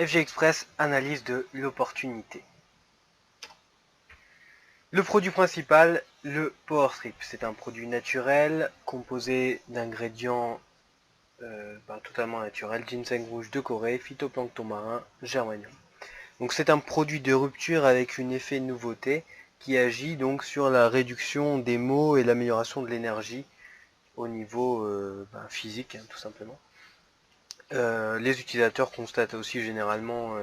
FG Express, analyse de l'opportunité. Le produit principal, le Power Strip. C'est un produit naturel composé d'ingrédients totalement naturels, ginseng rouge de Corée, phytoplancton marin, germanium. Donc c'est un produit de rupture avec un effet nouveauté qui agit donc sur la réduction des maux et l'amélioration de l'énergie au niveau physique, tout simplement. Les utilisateurs constatent aussi généralement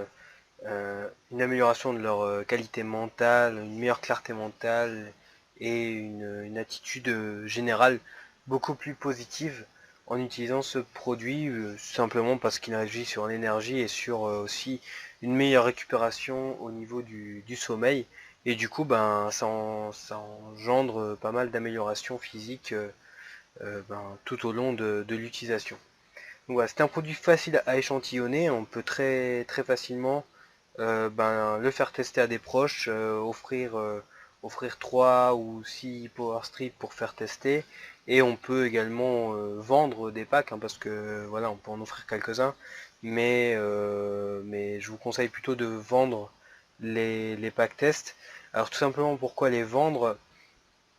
une amélioration de leur qualité mentale, une meilleure clarté mentale et une attitude générale beaucoup plus positive en utilisant ce produit, simplement parce qu'il agit sur l'énergie et sur aussi une meilleure récupération au niveau du sommeil. Et du coup, ça engendre pas mal d'améliorations physiques tout au long de l'utilisation. Donc voilà, c'est un produit facile à échantillonner, on peut très facilement le faire tester à des proches, offrir 3 ou 6 Power Strip pour faire tester, et on peut également vendre des packs, parce que voilà, on peut en offrir quelques-uns, mais je vous conseille plutôt de vendre les packs test. Alors tout simplement, pourquoi les vendre?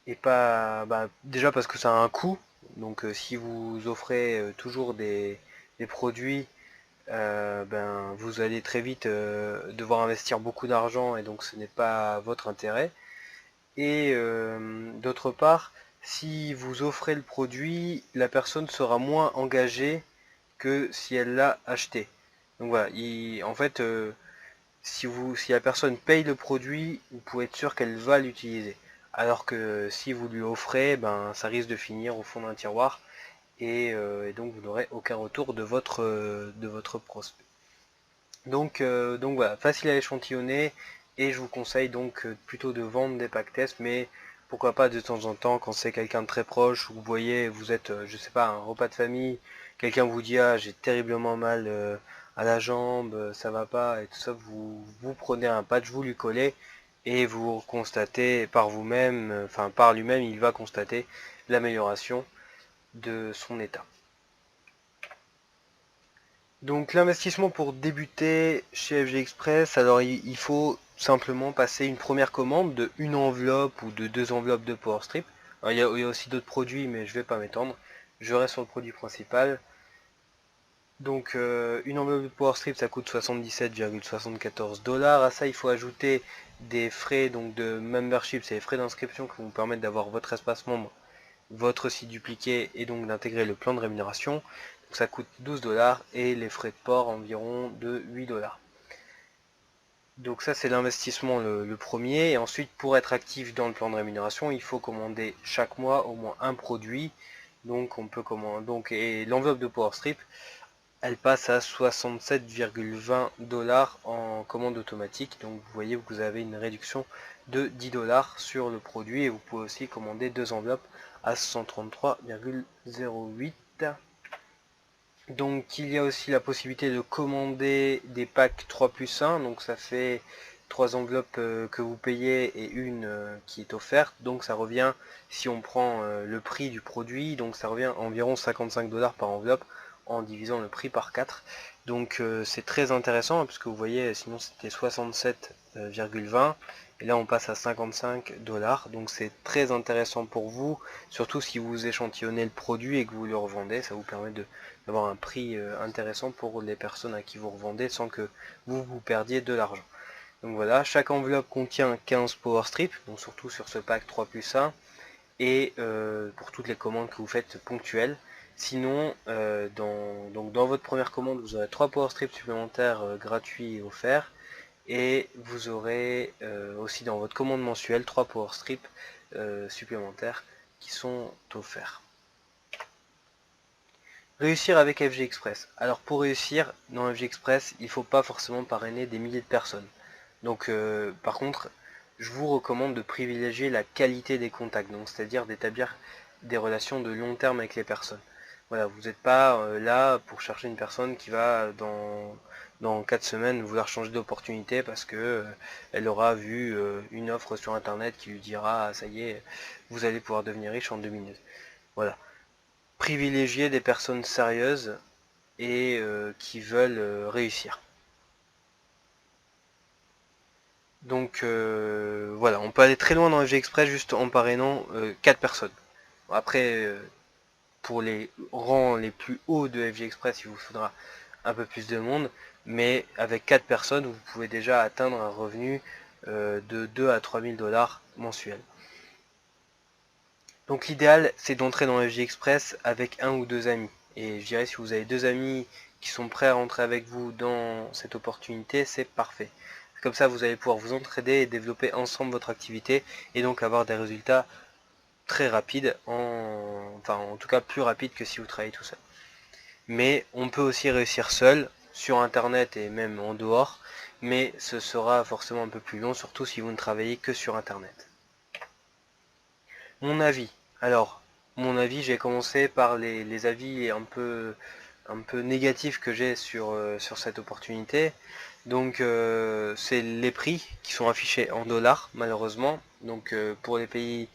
Et pas déjà parce que ça a un coût, donc si vous offrez toujours des produits, vous allez très vite devoir investir beaucoup d'argent, et donc ce n'est pas votre intérêt. Et d'autre part, si vous offrez le produit, la personne sera moins engagée que si elle l'a acheté. Donc voilà, en fait, si la personne paye le produit, vous pouvez être sûr qu'elle va l'utiliser. Alors que si vous lui offrez, ça risque de finir au fond d'un tiroir, et donc vous n'aurez aucun retour de votre prospect. Donc voilà, facile à échantillonner, et je vous conseille donc plutôt de vendre des packs tests, mais pourquoi pas de temps en temps, quand c'est quelqu'un de très proche, ou vous voyez, vous êtes, je sais pas, un repas de famille, quelqu'un vous dit ah j'ai terriblement mal à la jambe, ça va pas, et tout ça, vous prenez un patch, vous lui collez, et vous constatez par vous-même, par lui-même, il va constater l'amélioration de son état. Donc l'investissement pour débuter chez FG Express, alors il faut simplement passer une première commande de une enveloppe ou de 2 enveloppes de Power Strip. Alors, il y a aussi d'autres produits, mais je ne vais pas m'étendre. Je reste sur le produit principal. Donc une enveloppe de Power Strip, ça coûte 77,74 $. À ça, il faut ajouter des frais donc de membership, c'est les frais d'inscription qui vous permettent d'avoir votre espace membre, votre site dupliqué, et donc d'intégrer le plan de rémunération. Donc ça coûte 12 $, et les frais de port environ de 8 $. Donc ça, c'est l'investissement le premier. Et ensuite, pour être actif dans le plan de rémunération, il faut commander chaque mois au moins un produit. Donc on peut commander, et l'enveloppe de Power Strip, elle passe à 67,20 $ en commande automatique. Donc vous voyez que vous avez une réduction de 10 $ sur le produit, et vous pouvez aussi commander 2 enveloppes à 133,08 $. Donc il y a aussi la possibilité de commander des packs 3+1, donc ça fait 3 enveloppes que vous payez et une qui est offerte. Donc ça revient, si on prend le prix du produit, donc ça revient à environ 55 $ par enveloppe en divisant le prix par 4. Donc c'est très intéressant, puisque vous voyez, sinon c'était 67,20 et là on passe à 55 $. Donc c'est très intéressant pour vous, surtout si vous échantillonnez le produit et que vous le revendez. Ça vous permet d'avoir un prix intéressant pour les personnes à qui vous revendez, sans que vous perdiez de l'argent. Donc voilà, chaque enveloppe contient 15 Power Strips, donc surtout sur ce pack 3+1, et pour toutes les commandes que vous faites ponctuelles. Sinon, dans votre première commande, vous aurez 3 Power Strips supplémentaires gratuits offerts, et vous aurez aussi dans votre commande mensuelle 3 Power Strips supplémentaires qui sont offerts. Réussir avec FG Express. Alors pour réussir dans FG Express, il ne faut pas forcément parrainer des milliers de personnes. Donc par contre, je vous recommande de privilégier la qualité des contacts, donc c'est-à-dire d'établir des relations de long terme avec les personnes. Voilà, vous n'êtes pas là pour chercher une personne qui va dans 4 semaines vouloir changer d'opportunité parce que elle aura vu une offre sur internet qui lui dira ah, ça y est, vous allez pouvoir devenir riche en 2 minutes. Voilà. Privilégier des personnes sérieuses et qui veulent réussir. Donc voilà, on peut aller très loin dans FG Express juste en parrainant 4 personnes. Après, pour les rangs les plus hauts de FG Express, il vous faudra un peu plus de monde, mais avec 4 personnes, vous pouvez déjà atteindre un revenu de 2 à 3 000 dollars mensuels. Donc l'idéal, c'est d'entrer dans FG Express avec un ou deux amis. Et je dirais, si vous avez deux amis qui sont prêts à rentrer avec vous dans cette opportunité, c'est parfait. Comme ça, vous allez pouvoir vous entraider et développer ensemble votre activité et donc avoir des résultats très rapides, enfin en tout cas plus rapides que si vous travaillez tout seul. Mais on peut aussi réussir seul, sur internet et même en dehors, mais ce sera forcément un peu plus long, surtout si vous ne travaillez que sur internet. Mon avis. Alors, mon avis, j'ai commencé par les avis un peu négatifs que j'ai sur cette opportunité. Donc, c'est les prix qui sont affichés en dollars, malheureusement. Donc, pour les pays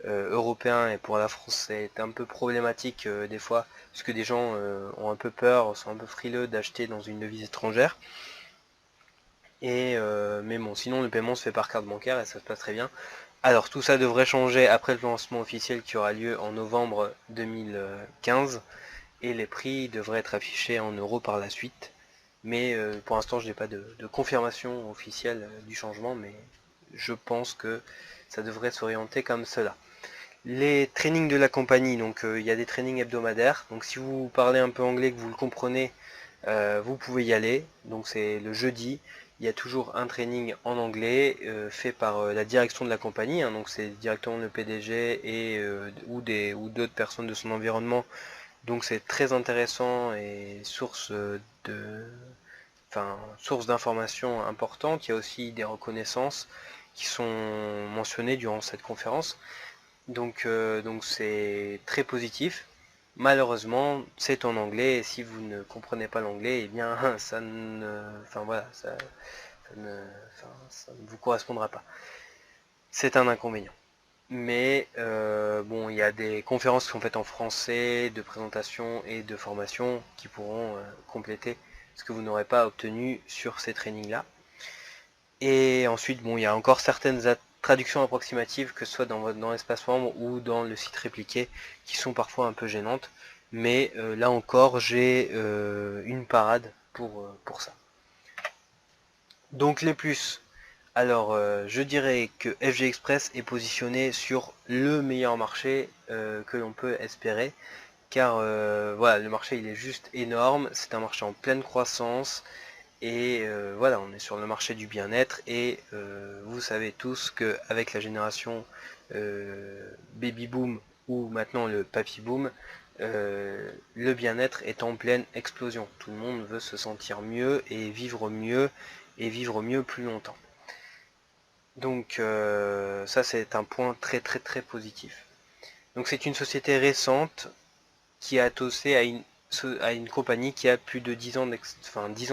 européens et pour la France, c'est un peu problématique des fois, parce que des gens ont un peu peur, sont un peu frileux d'acheter dans une devise étrangère. Mais bon, sinon le paiement se fait par carte bancaire et ça se passe très bien. Alors tout ça devrait changer après le lancement officiel qui aura lieu en novembre 2015 et les prix devraient être affichés en euros par la suite. Mais pour l'instant je n'ai pas de confirmation officielle du changement, mais je pense que ça devrait s'orienter comme cela. Les trainings de la compagnie, donc il y a des trainings hebdomadaires, donc si vous parlez un peu anglais, que vous le comprenez, vous pouvez y aller. Donc c'est le jeudi. Il y a toujours un training en anglais fait par la direction de la compagnie. Hein, donc c'est directement le PDG et ou d'autres personnes de son environnement. Donc c'est très intéressant et source d'informations importantes. Il y a aussi des reconnaissances qui sont mentionnées durant cette conférence. Donc c'est très positif. Malheureusement, c'est en anglais et si vous ne comprenez pas l'anglais, eh bien ça ne, enfin voilà, ça ne vous correspondra pas. C'est un inconvénient. Mais bon, il y a des conférences qui sont faites en français, de présentation et de formation qui pourront compléter ce que vous n'aurez pas obtenu sur ces trainings-là. Et ensuite, bon, il y a encore certaines traductions approximatives, que ce soit dans l'espace membre ou dans le site répliqué, qui sont parfois un peu gênantes. Mais là encore, j'ai une parade pour ça. Donc les plus. Alors, je dirais que FG Express est positionné sur le meilleur marché que l'on peut espérer. Car voilà, le marché il est juste énorme. C'est un marché en pleine croissance. Et voilà, on est sur le marché du bien-être et vous savez tous qu'avec la génération baby boom ou maintenant le papy boom, le bien-être est en pleine explosion. Tout le monde veut se sentir mieux et vivre mieux plus longtemps. Donc ça c'est un point très très très positif. Donc c'est une société récente qui a adossé à une compagnie qui a plus de 10 ans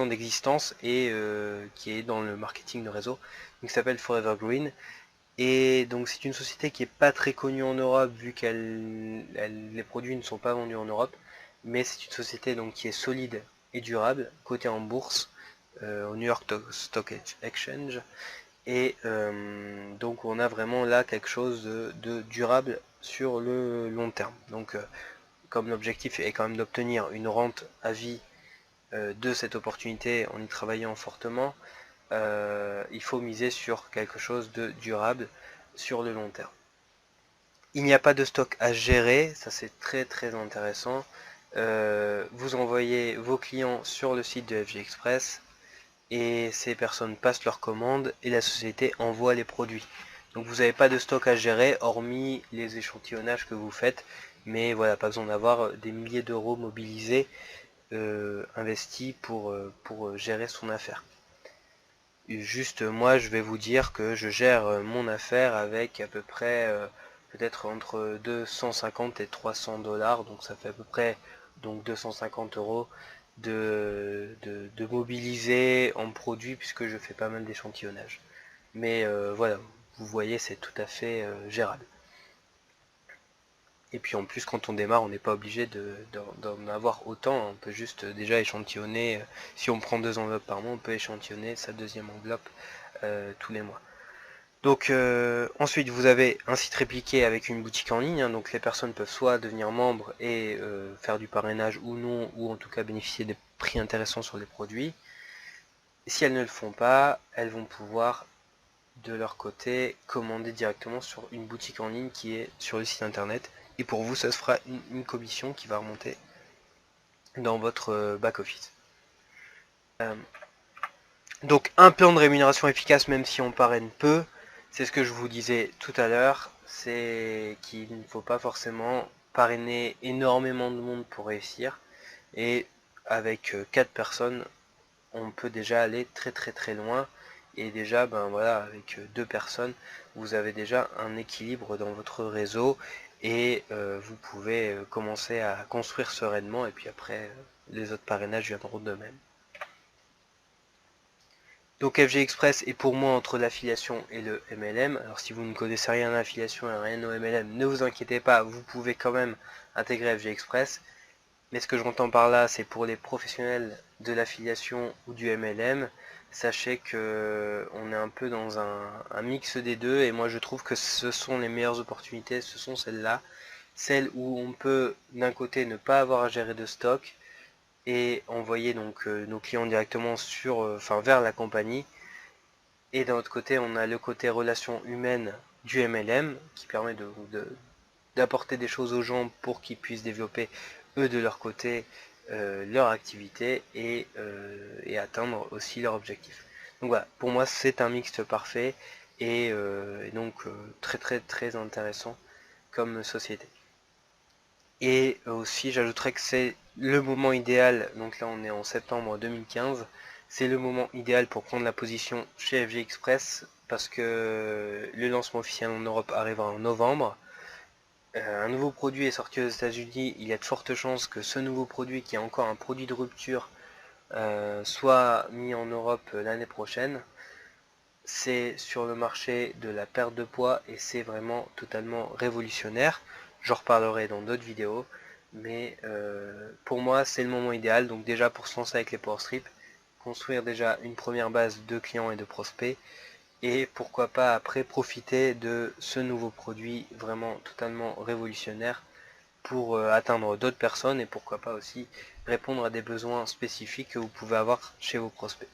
d'existence et qui est dans le marketing de réseau, donc qui s'appelle Forever Green. Et donc c'est une société qui n'est pas très connue en Europe vu que les produits ne sont pas vendus en Europe, mais c'est une société donc qui est solide et durable, cotée en bourse au New York Stock Exchange. Et donc on a vraiment là quelque chose de durable sur le long terme. Donc comme l'objectif est quand même d'obtenir une rente à vie de cette opportunité en y travaillant fortement, il faut miser sur quelque chose de durable sur le long terme. Il n'y a pas de stock à gérer, ça c'est très très intéressant. Vous envoyez vos clients sur le site de FG Express et ces personnes passent leurs commandes et la société envoie les produits. Donc vous n'avez pas de stock à gérer hormis les échantillonnages que vous faites, mais voilà, pas besoin d'avoir des milliers d'euros mobilisés investis pour gérer son affaire. Juste moi je vais vous dire que je gère mon affaire avec à peu près peut-être entre 250 et 300 dollars, donc ça fait à peu près donc 250 euros de mobiliser en produit puisque je fais pas mal d'échantillonnage. Mais voilà, vous voyez c'est tout à fait gérable. Et puis en plus quand on démarre on n'est pas obligé d'en avoir autant, on peut juste déjà échantillonner, si on prend 2 enveloppes par mois on peut échantillonner sa deuxième enveloppe tous les mois. Donc ensuite vous avez un site répliqué avec une boutique en ligne, hein, donc les personnes peuvent soit devenir membres et faire du parrainage ou non, ou en tout cas bénéficier des prix intéressants sur les produits. Et si elles ne le font pas, elles vont pouvoir de leur côté commander directement sur une boutique en ligne qui est sur le site internet, et pour vous ça se fera une commission qui va remonter dans votre back office. Donc un plan de rémunération efficace même si on parraine peu, c'est ce que je vous disais tout à l'heure, c'est qu'il ne faut pas forcément parrainer énormément de monde pour réussir, et avec 4 personnes on peut déjà aller très loin, et déjà ben voilà, avec 2 personnes vous avez déjà un équilibre dans votre réseau, et vous pouvez commencer à construire sereinement, et puis après les autres parrainages viendront de même. Donc FG Express est pour moi entre l'affiliation et le MLM. Alors si vous ne connaissez rien à l'affiliation et rien au MLM, ne vous inquiétez pas, vous pouvez quand même intégrer FG Express. Mais ce que j'entends par là, c'est pour les professionnels de l'affiliation ou du MLM. Sachez que on est un peu dans un mix des deux, et moi je trouve que ce sont les meilleures opportunités, ce sont celles-là. Celles où on peut d'un côté ne pas avoir à gérer de stock, et envoyer donc nos clients directement vers la compagnie, et d'un autre côté on a le côté relation humaine du MLM qui permet d'apporter des choses aux gens pour qu'ils puissent développer eux de leur côté leur activité, et atteindre aussi leur objectif. Donc voilà, pour moi c'est un mixte parfait, et donc très intéressant comme société. Et aussi j'ajouterais que c'est le moment idéal, donc là on est en septembre 2015, c'est le moment idéal pour prendre la position chez FG Express, parce que le lancement officiel en Europe arrivera en novembre. Un nouveau produit est sorti aux États-Unis, il y a de fortes chances que ce nouveau produit, qui est encore un produit de rupture, soit mis en Europe l'année prochaine. C'est sur le marché de la perte de poids, et c'est vraiment totalement révolutionnaire. J'en reparlerai dans d'autres vidéos, mais pour moi c'est le moment idéal. Donc déjà pour se lancer avec les Power Strips, construire déjà une première base de clients et de prospects, et pourquoi pas après profiter de ce nouveau produit vraiment totalement révolutionnaire pour atteindre d'autres personnes, et pourquoi pas aussi répondre à des besoins spécifiques que vous pouvez avoir chez vos prospects.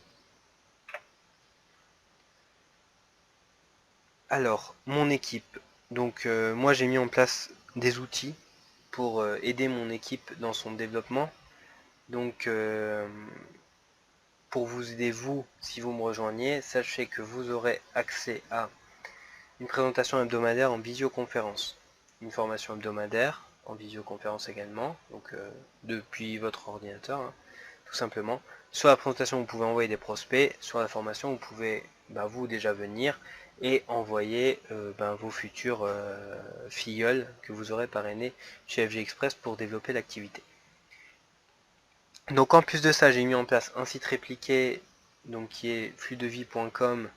Alors, mon équipe. Donc moi j'ai mis en place des outils pour aider mon équipe dans son développement. Donc pour vous aider, vous, si vous me rejoignez, sachez que vous aurez accès à une présentation hebdomadaire en visioconférence, une formation hebdomadaire en visioconférence également, donc depuis votre ordinateur, hein, tout simplement. Sur la présentation, vous pouvez envoyer des prospects. Sur la formation, vous pouvez vous déjà venir et envoyer vos futurs filleuls que vous aurez parrainés chez FG Express pour développer l'activité. Donc en plus de ça, j'ai mis en place un site répliqué, donc qui est flux-de-vie.com,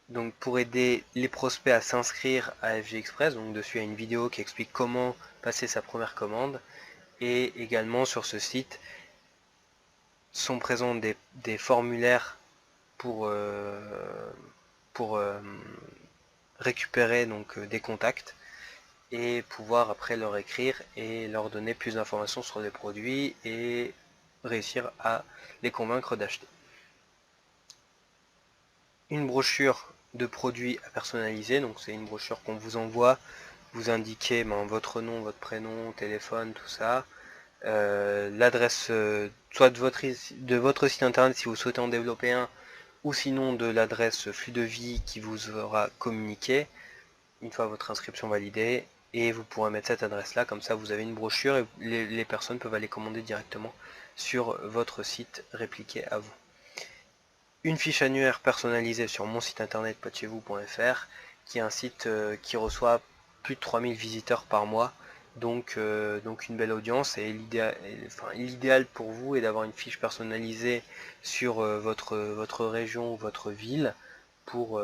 donc pour aider les prospects à s'inscrire à FG Express. Donc dessus il y a une vidéo qui explique comment passer sa première commande, et également sur ce site sont présents des formulaires pour récupérer donc des contacts, et pouvoir après leur écrire et leur donner plus d'informations sur les produits, et réussir à les convaincre d'acheter. Une brochure de produits à personnaliser, donc c'est une brochure qu'on vous envoie, vous indiquez votre nom, votre prénom, téléphone, tout ça, l'adresse soit de votre site internet si vous souhaitez en développer un, ou sinon de l'adresse flux de vie qui vous aura communiqué une fois votre inscription validée, et vous pourrez mettre cette adresse là, comme ça vous avez une brochure et les personnes peuvent aller commander directement sur votre site répliqué à vous. Une fiche annuaire personnalisée sur mon site internet podecheзвous.fr, qui est un site qui reçoit plus de 3000 visiteurs par mois, donc une belle audience, et l'idéal pour vous est d'avoir une fiche personnalisée sur votre région ou votre ville, pour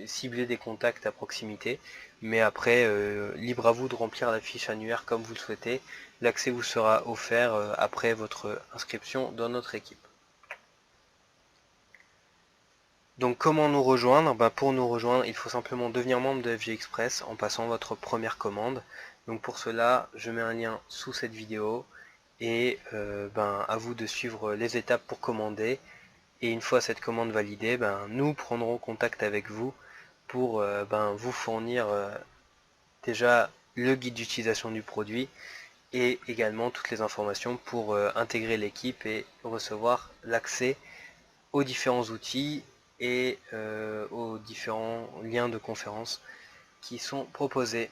cibler des contacts à proximité. Mais après, libre à vous de remplir la fiche annuaire comme vous le souhaitez. L'accès vous sera offert après votre inscription dans notre équipe. Donc comment nous rejoindre? Pour nous rejoindre, il faut simplement devenir membre de FG Express en passant votre première commande. Donc pour cela, je mets un lien sous cette vidéo et à vous de suivre les étapes pour commander. Et une fois cette commande validée, nous prendrons contact avec vous pour vous fournir déjà le guide d'utilisation du produit et également toutes les informations pour intégrer l'équipe et recevoir l'accès aux différents outils et aux différents liens de conférence qui sont proposés.